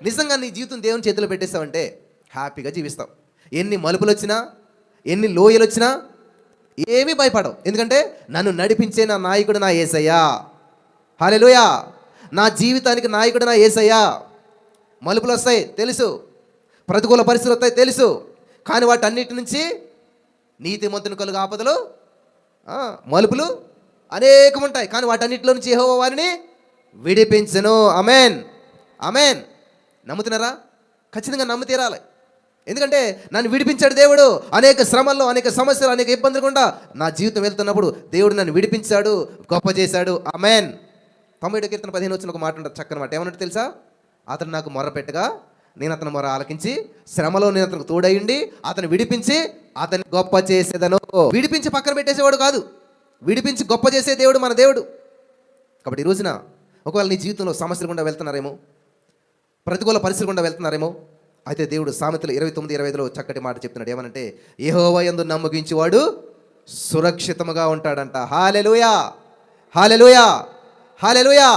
నిజంగా నీ జీవితం దేవుని చేతిలో పెట్టేస్తావంటే హ్యాపీగా జీవిస్తావు. ఎన్ని మలుపులు వచ్చినా, ఎన్ని లోయలు వచ్చినా ఏమీ భయపడవు. ఎందుకంటే నన్ను నడిపించే నా నాయకుడు నా యేసయ్యా. హల్లెలూయా. నా జీవితానికి నాయకుడు నా యేసయ్యా. మలుపులు వస్తాయి తెలుసు, ప్రతికూల పరిస్థితులు వస్తాయి తెలుసు, కానీ వాటన్నిటి నుంచి నీతిమంతుని కలుగు ఆపదలు, మలుపులు అనేకం ఉంటాయి, కానీ వాటన్నిటిలో నుంచి యెహోవా వారిని విడిపించును. ఆమేన్, ఆమేన్. నమ్ముతున్నారా? ఖచ్చితంగా నమ్ము తీరాలి. ఎందుకంటే నన్ను విడిపించాడు దేవుడు. అనేక శ్రమల్లో, అనేక సమస్యలు, అనేక ఇబ్బందులు గుండా నా జీవితం వెళ్తున్నప్పుడు దేవుడు నన్ను విడిపించాడు, గొప్ప చేశాడు. ఆమేన్. 90 కీర్తన 15 వచ్చిన ఒక మాట ఉంటుంది, చక్కని మాట. ఏమన్నట్టు తెలుసా? అతను నాకు మొర్ర పెట్టగా నేను అతను మొర్ర ఆలకించి, శ్రమలో నేను అతనికి తోడయుండి అతను విడిపించి అతన్ని గొప్ప చేసేదను. విడిపించి పక్కన పెట్టేసేవాడు కాదు, విడిపించి గొప్ప చేసే దేవుడు మన దేవుడు. కాబట్టి ఈ రోజున ఒకవేళ నీ జీవితంలో సమస్యలు గుండా వెళ్తున్నారేమో, ప్రతికూల పరిస్థితులు గుండా వెళ్తున్నారేమో, అయితే దేవుడు సామెతలు 29:25లో చక్కటి మాట చెప్తున్నాడు. ఏమనంటే యెహోవా యందు నమ్మకించువాడు సురక్షితముగా ఉంటాడంట. హల్లెలూయా, హల్లెలూయా, హల్లెలూయా.